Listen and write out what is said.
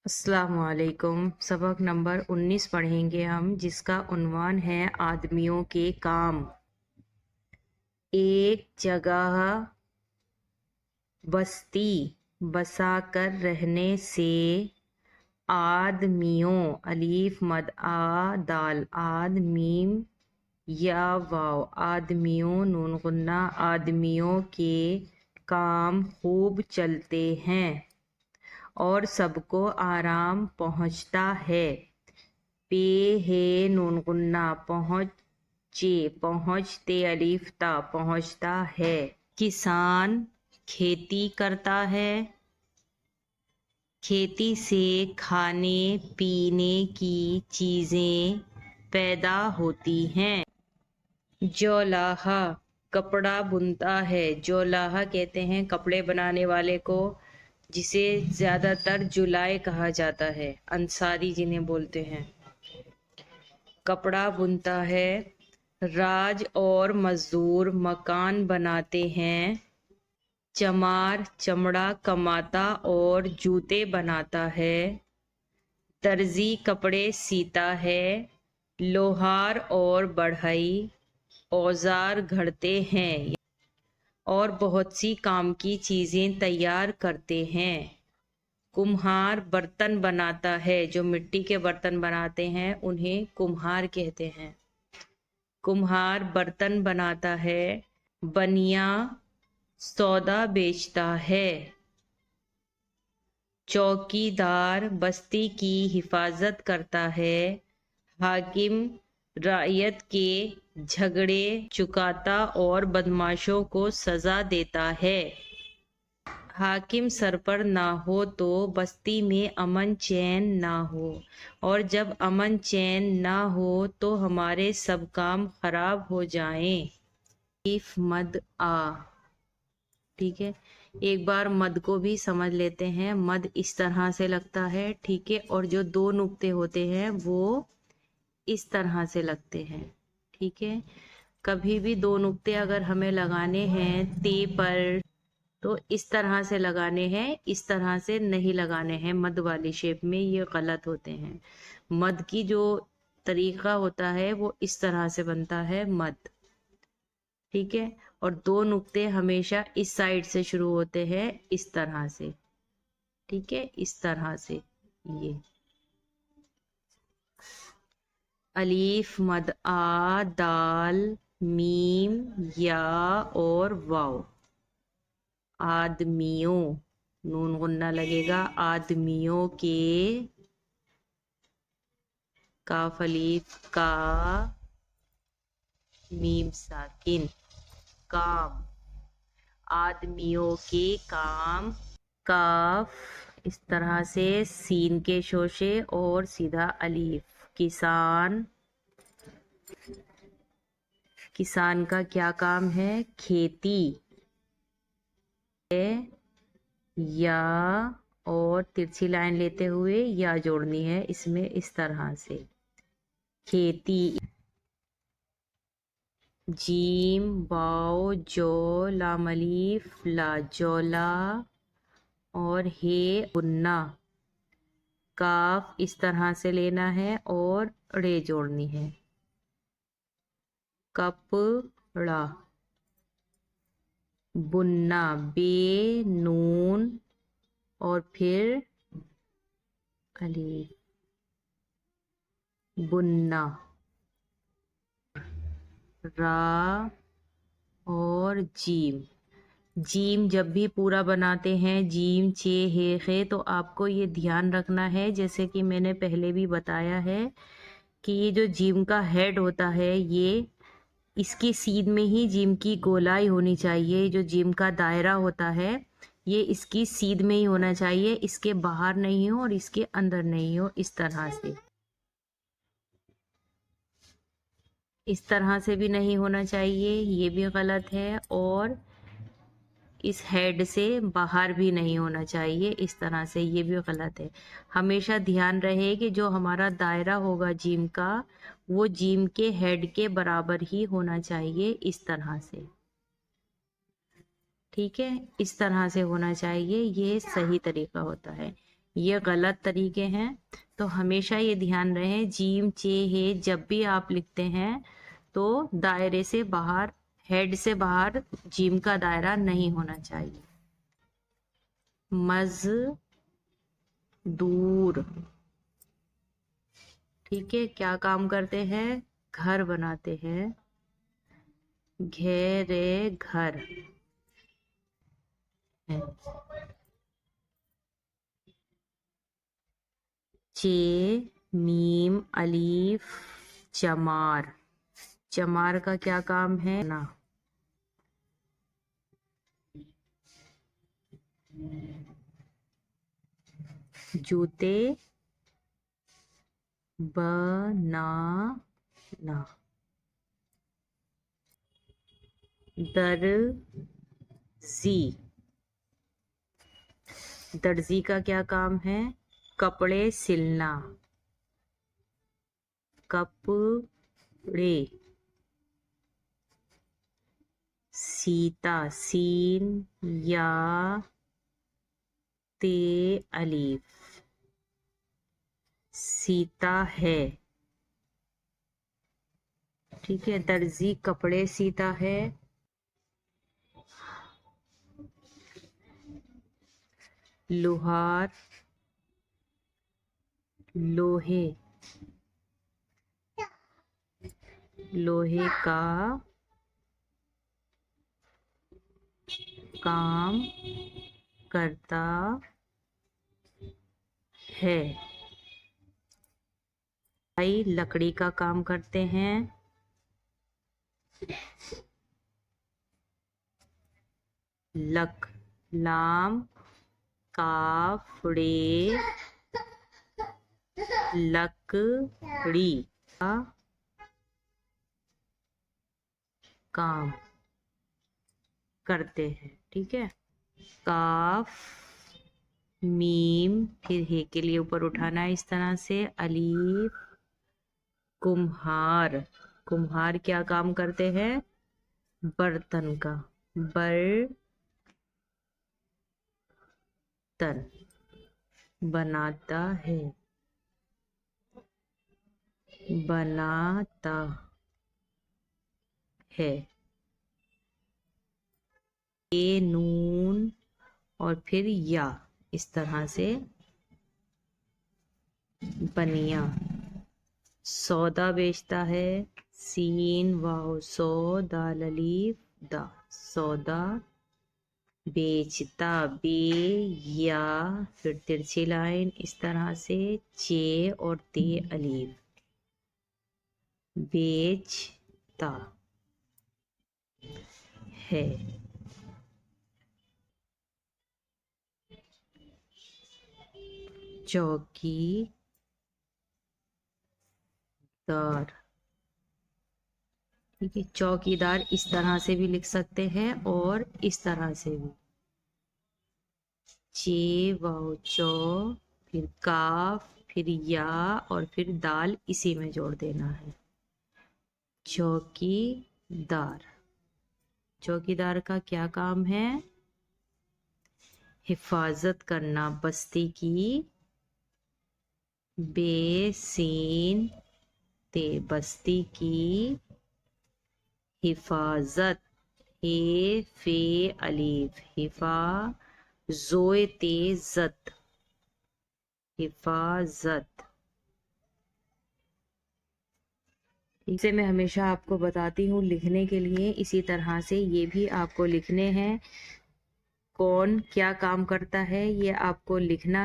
अस्सलाम वालेकुम। सबक नंबर 19 पढ़ेंगे हम, जिसका उन्वान है आदमियों के काम। एक जगह बस्ती बसाकर रहने से आदमियों, अलीफ मद आ दाल, आद मीम या वाव, आदमियों नून गुन्ना, आदमियों के काम खूब चलते हैं और सबको आराम पहुँचता है। पे है नून गुन्ना, पहुँचे, पहुँचते अलीफ ता, पहुँचता है। किसान खेती करता है, खेती से खाने पीने की चीज़ें पैदा होती हैं। जोलाहा कपड़ा बुनता है, जोलाहा कहते हैं कपड़े बनाने वाले को, जिसे ज़्यादातर जुलाई कहा जाता है, अंसारी जिन्हें बोलते हैं। कपड़ा बुनता है। राज और मजदूर मकान बनाते हैं। चमार चमड़ा कमाता और जूते बनाता है। दर्जी कपड़े सीता है। लोहार और बढ़ई औजार घड़ते हैं और बहुत सी काम की चीज़ें तैयार करते हैं। कुम्हार बर्तन बनाता है, जो मिट्टी के बर्तन बनाते हैं उन्हें कुम्हार कहते हैं। कुम्हार बर्तन बनाता है। बनिया सौदा बेचता है। चौकीदार बस्ती की हिफाजत करता है। हाकिम रायत के झगड़े चुकाता और बदमाशों को सजा देता है। हाकिम सर पर ना हो तो बस्ती में अमन चैन ना हो, और जब अमन चैन ना हो तो हमारे सब काम खराब हो जाएं। इफ मद आ, ठीक है। एक बार मद को भी समझ लेते हैं। मद इस तरह से लगता है, ठीक है, और जो दो नुक्ते होते हैं वो इस तरह से लगते हैं, ठीक है। कभी भी दो नुक्ते अगर हमें लगाने हैं ते पर, तो इस तरह से लगाने हैं, इस तरह से नहीं लगाने हैं। मद वाली शेप में ये गलत होते हैं। मद की जो तरीका होता है वो इस तरह से बनता है मद, ठीक है। और दो नुक्ते हमेशा इस साइड से शुरू होते हैं, इस तरह से, ठीक है, इस तरह से। ये अलीफ मद आ दाल मीम या और वाव, आदमियों नून गुन्ना लगेगा। आदमियों के, काफ अलीफ का, मीम साकिन, काम, आदमियों के काम। काफ इस तरह से, सीन के शोशे और सीधा अलीफ। किसान, किसान का क्या काम है? खेती है। या और तिरछी लाइन लेते हुए या जोड़नी है इसमें, इस तरह से, खेती। जीम वाओ जो लाम अलीफ ला, जोला, और हे गुन्ना। काफ इस तरह से लेना है और रे जोड़नी है। कपड़ा, बुनना, बे नून और फिर अलीफ, बुनना, रा और जीम। जीम जब भी पूरा बनाते हैं, जीम चे हे खे, तो आपको ये ध्यान रखना है, जैसे कि मैंने पहले भी बताया है, कि ये जो जीम का हेड होता है, ये इसकी सीध में ही जीम की गोलाई होनी चाहिए। जो जीम का दायरा होता है ये इसकी सीध में ही होना चाहिए, इसके बाहर नहीं हो और इसके अंदर नहीं हो। इस तरह से, इस तरह से भी नहीं होना चाहिए, ये भी गलत है। और इस हेड से बाहर भी नहीं होना चाहिए, इस तरह से, ये भी गलत है। हमेशा ध्यान रहे कि जो हमारा दायरा होगा जीम का, वो जीम के हेड के बराबर ही होना चाहिए, इस तरह से, ठीक है। इस तरह से होना चाहिए, ये सही तरीका होता है। یہ غلط طریقے ہیں، تو ہمیشہ یہ دھیان رہے جیم چے ہے جب بھی آپ لکھتے ہیں تو دائرے سے باہر، ہیڈ سے باہر جیم کا دائرہ نہیں ہونا چاہیے۔ مزدور، ٹھیک ہے، کیا کام کرتے ہیں؟ گھر بناتے ہیں، گھیرے گھر ہے۔ چے میم الف چمار، چمار کا کیا کام ہے؟ نا جوتے بنانا، درزی، درزی کا کیا کام ہے؟ کپڑے سلنا، کپڑے، سیتا، سین یا تے الف، سیتا ہے، ٹھیک ہے، درزی کپڑے سیتا ہے۔ لوہار، لوہے، لوہے کا کام کرتا ہے۔ بھائی لکڑی کا کام کرتے ہیں۔ لک، لام کاف ڑے، لکڑی کا کام کرتے ہیں، ٹھیک ہے۔ کاف میم، پھر ہے کے لیے اوپر اٹھانا ہے اس طرح سے، الف، کمہار، کمہار کیا کام کرتے ہیں؟ برتن کا، برتن بناتا ہے، بناتا ہے۔ یہ نون اور پھر یا، اس طرح سے بنیا، سودا بیچتا ہے، سین واو سو دال الف دا، سودا بیچتا، بے یا پھر ترچھی لائن اس طرح سے، چے اور تے الف، بیچتا ہے۔ چوکی دار، ٹھیک ہے، چوکی دار اس طرح سے بھی لکھ سکتے ہیں اور اس طرح سے بھی، چے واو چو، پھر کاف، پھر یا اور پھر دال اسی میں جوڑ دینا ہے۔ چوکی دار، چوکی دار کا کیا کام ہے؟ حفاظت کرنا، بستی کی، بے سین تے، بستی کی حفاظت، ہے فے الف، زوئے تے زت، حفاظت۔ اسے میں ہمیشہ آپ کو بتاتی ہوں لکھنے کے لیے، اسی طرح سے یہ بھی آپ کو لکھنے ہیں، کون کیا کام کرتا ہے یہ آپ کو لکھنا